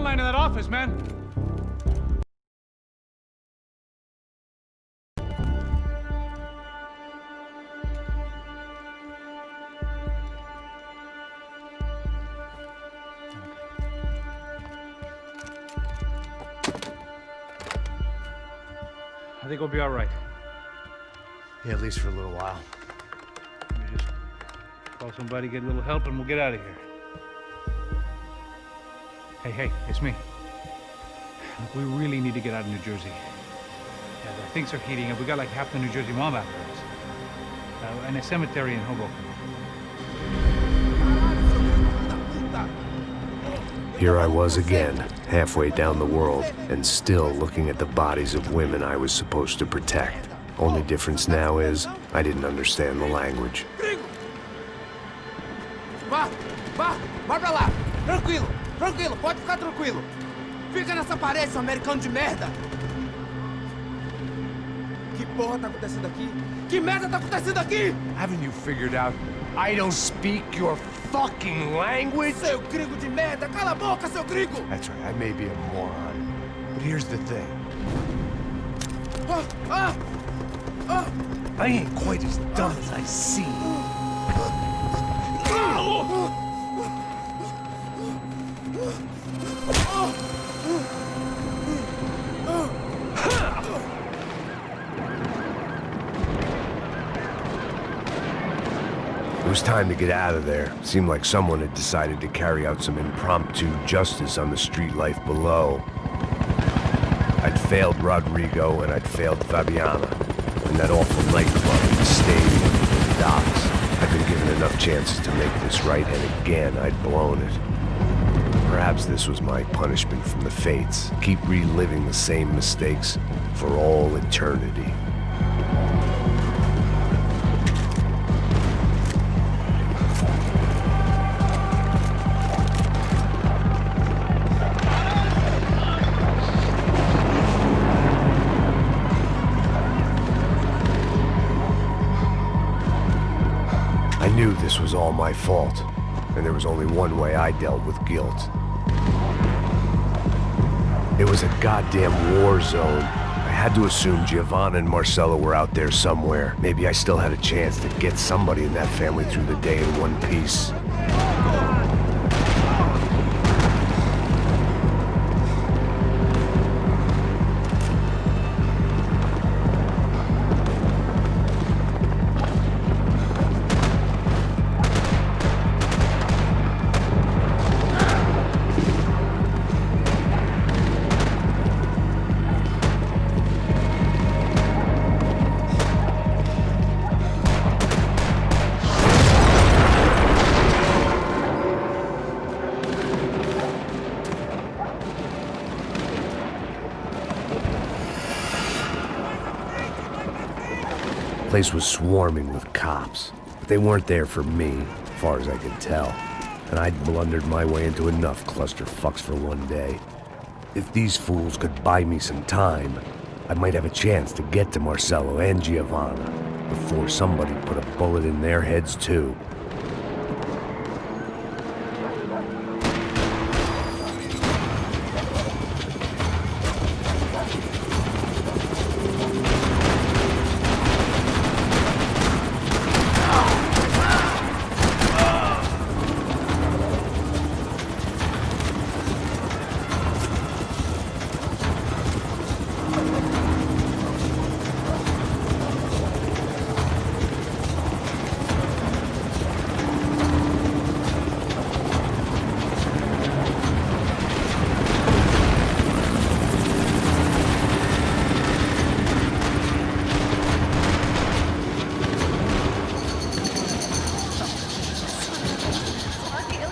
man in that office, man. I think we'll be all right. Yeah, at least for a little while. Let me just call somebody, get a little help, and we'll get out of here. Hey, it's me. Look, we really need to get out of New Jersey. Yeah, things are heating up. We got like half the New Jersey mob after us. And a cemetery in Hoboken. Here I was again, halfway down the world, and still looking at the bodies of women I was supposed to protect. Only difference now is, I didn't understand the language. Vai pra lá! Tranquilo, pode ficar tranquilo! Fica nessa parede, seu americano de merda! Que porra tá acontecendo aqui? Que merda tá acontecendo aqui? Haven't you figured out I don't speak your fucking language? Seu gringo de merda! Cala a boca, seu gringo! That's right, I may be a moron, but here's the thing. I ain't quite as dumb as I seem. It was time to get out of there. Seemed like someone had decided to carry out some impromptu justice on the street life below. I'd failed Rodrigo and I'd failed Fabiana. And that awful nightclub, the stadium, the docks. I'd been given enough chances to make this right, and again, I'd blown it. Perhaps this was my punishment from the fates. Keep reliving the same mistakes for all eternity. I knew this was all my fault, and there was only one way I dealt with guilt. It was a goddamn war zone. I had to assume Giovanna and Marsello were out there somewhere. Maybe I still had a chance to get somebody in that family through the day in one piece. The place was swarming with cops, but they weren't there for me, as far as I could tell, and I'd blundered my way into enough clusterfucks for one day. If these fools could buy me some time, I might have a chance to get to Marsello and Giovanna before somebody put a bullet in their heads too.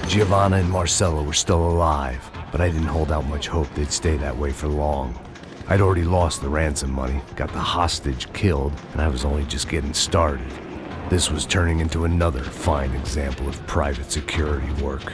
Giovanna and Marsello were still alive, but I didn't hold out much hope they'd stay that way for long. I'd already lost the ransom money, got the hostage killed, and I was only just getting started. This was turning into another fine example of private security work.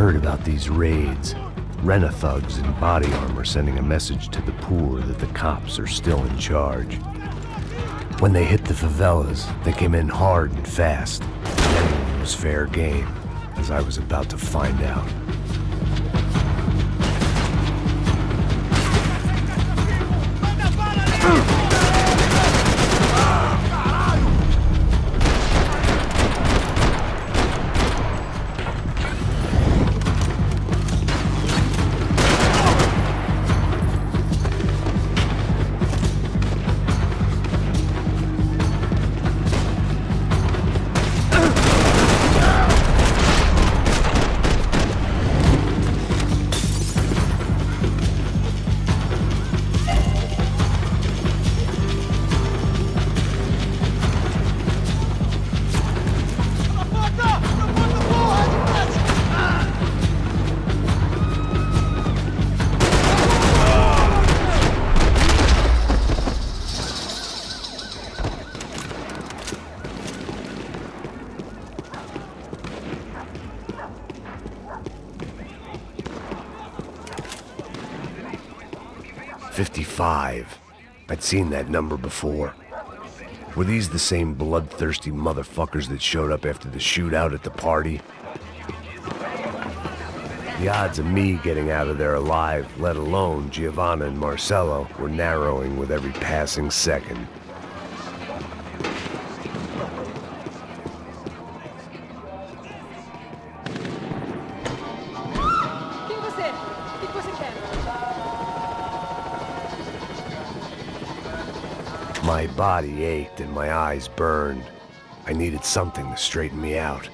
heard about these raids. Rent-a-thugs in body armor sending a message to the poor that the cops are still in charge. When they hit the favelas, they came in hard and fast. Anyone was fair game, as I was about to find out. I'd seen that number before. Were these the same bloodthirsty motherfuckers that showed up after the shootout at the party? The odds of me getting out of there alive, let alone Giovanna and Marsello, were narrowing with every passing second. My body ached and my eyes burned. I needed something to straighten me out.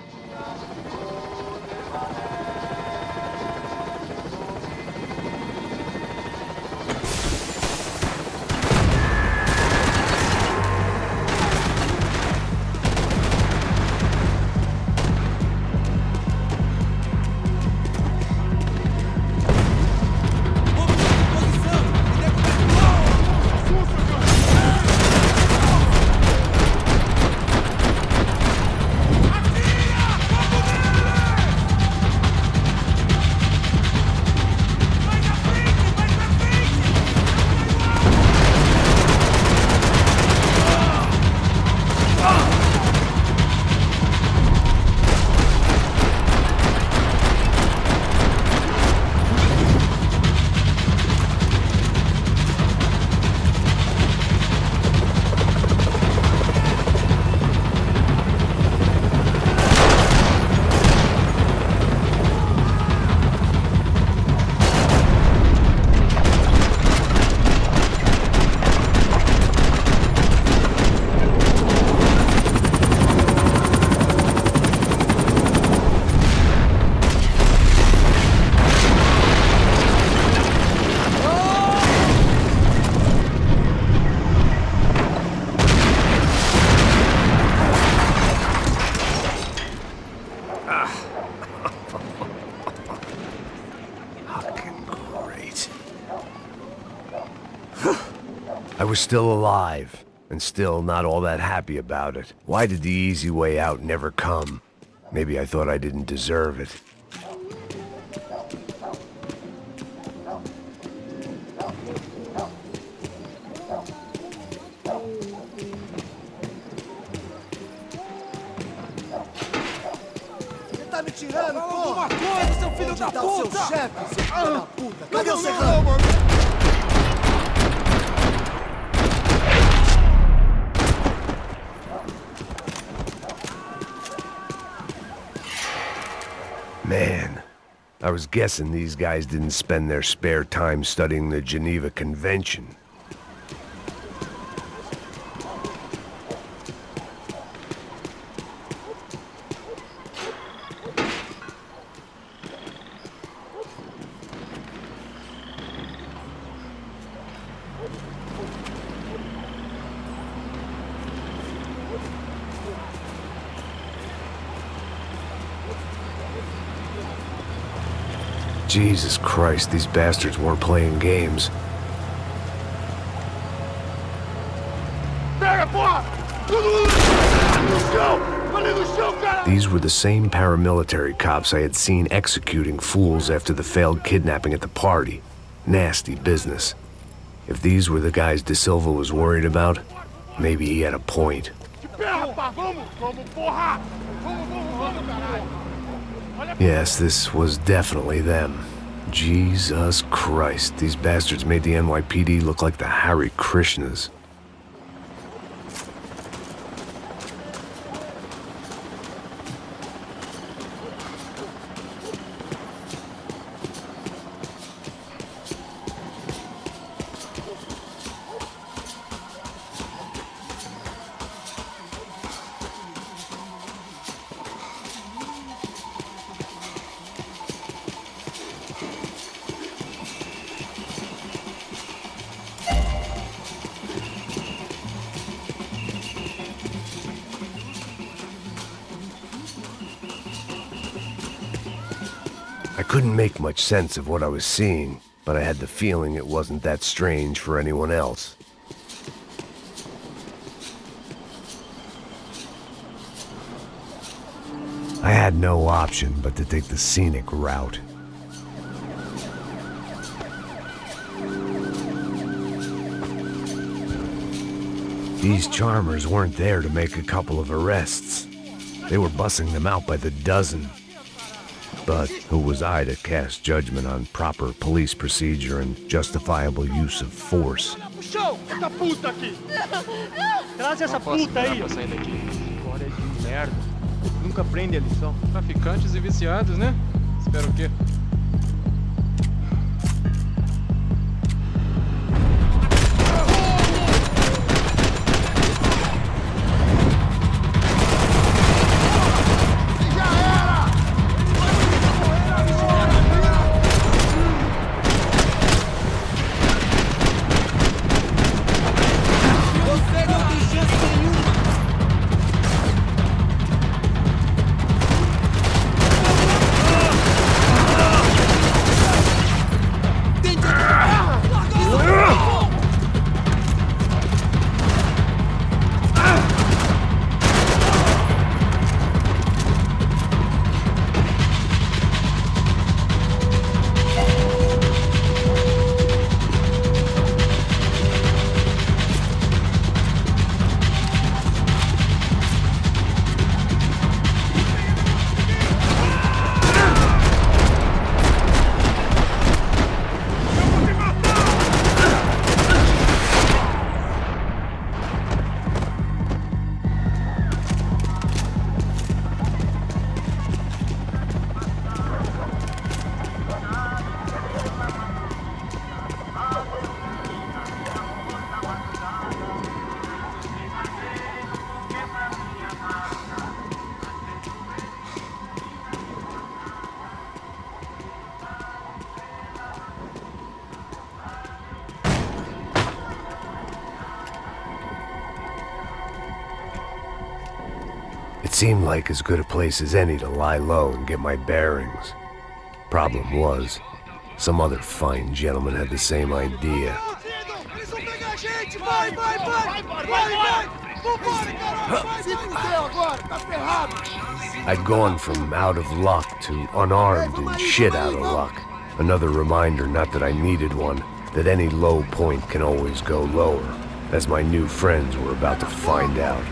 I was still alive, and still not all that happy about it. Why did the easy way out never come? Maybe I thought I didn't deserve it. Tá me tirando, porra! Alguma coisa, seu filho da puta! Onde tá o seu chefe, seu filho da puta? Cadê o Serrano? Man, I was guessing these guys didn't spend their spare time studying the Geneva Convention. Jesus Christ, these bastards weren't playing games. Pega, porra! Let's go! These were the same paramilitary cops I had seen executing fools after the failed kidnapping at the party. Nasty business. If these were the guys De Silva was worried about, maybe he had a point. Yes, this was definitely them. Jesus Christ, these bastards made the NYPD look like the Hare Krishnas. I couldn't make much sense of what I was seeing, but I had the feeling it wasn't that strange for anyone else. I had no option but to take the scenic route. These charmers weren't there to make a couple of arrests. They were bussing them out by the dozen. But who was I to cast judgment on proper police procedure and justifiable use of force? Traz essa puta aí. Pra sair daqui. História de merda. Nunca aprende a lição. Traficantes e viciados, né? Espero o quê? It seemed like as good a place as any to lie low and get my bearings. Problem was, some other fine gentleman had the same idea. I'd gone from out of luck to unarmed and shit out of luck. Another reminder, not that I needed one, that any low point can always go lower, as my new friends were about to find out.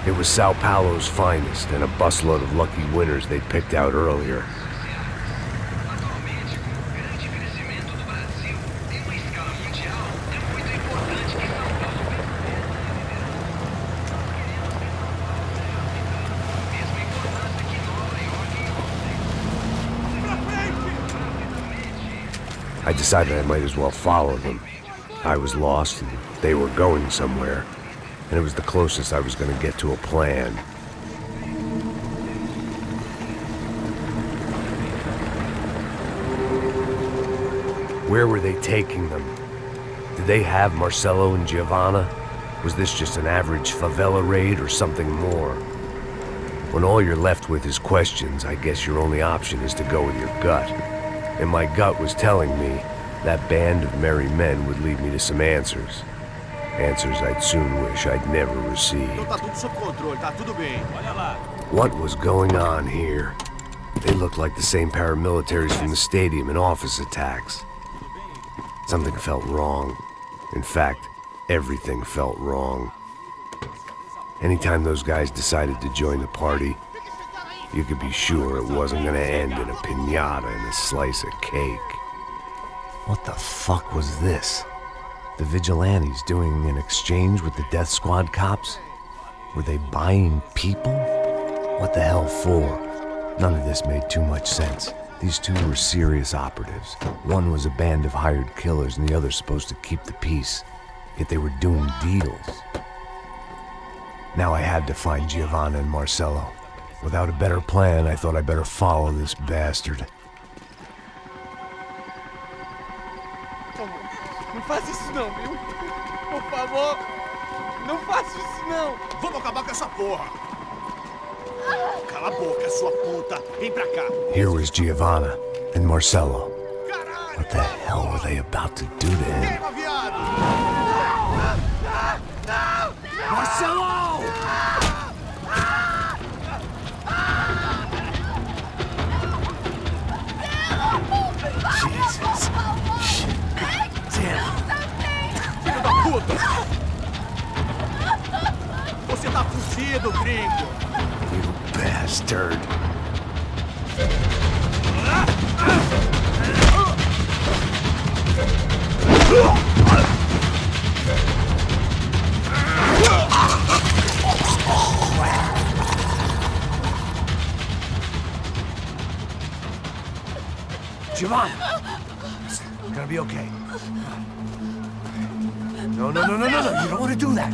It was Sao Paulo's finest, and a busload of lucky winners they'd picked out earlier. I decided I might as well follow them. I was lost, and they were going somewhere. And it was the closest I was going to get to a plan. Where were they taking them? Did they have Marsello and Giovanna? Was this just an average favela raid or something more? When all you're left with is questions, I guess your only option is to go with your gut. And my gut was telling me that band of merry men would lead me to some answers. Answers I'd soon wish I'd never received. Então tá tudo sob controle, tá tudo bem. Olha lá. What was going on here? They looked like the same paramilitaries from the stadium in office attacks. Something felt wrong. In fact, everything felt wrong. Anytime those guys decided to join the party, you could be sure it wasn't gonna end in a piñata and a slice of cake. What the fuck was this? The vigilantes doing an exchange with the death squad cops? Were they buying people? What the hell for? None of this made too much sense. These two were serious operatives. One was a band of hired killers and the other supposed to keep the peace. Yet they were doing deals. Now I had to find Giovanna and Marsello. Without a better plan, I thought I'd better follow this bastard. Não faz isso não, viu? Por favor, não faça isso não. Vamos acabar com essa porra. Cala a boca, sua puta. Vem pra cá. Here was Giovanna and Marsello. What the hell were they about to do to him? Queima, viado. Marsello! Jesus. Damn. Filho da puta. Você tá fudido, gringo. You bastard. Giovanni! It's gonna be okay. No, you don't want to do that.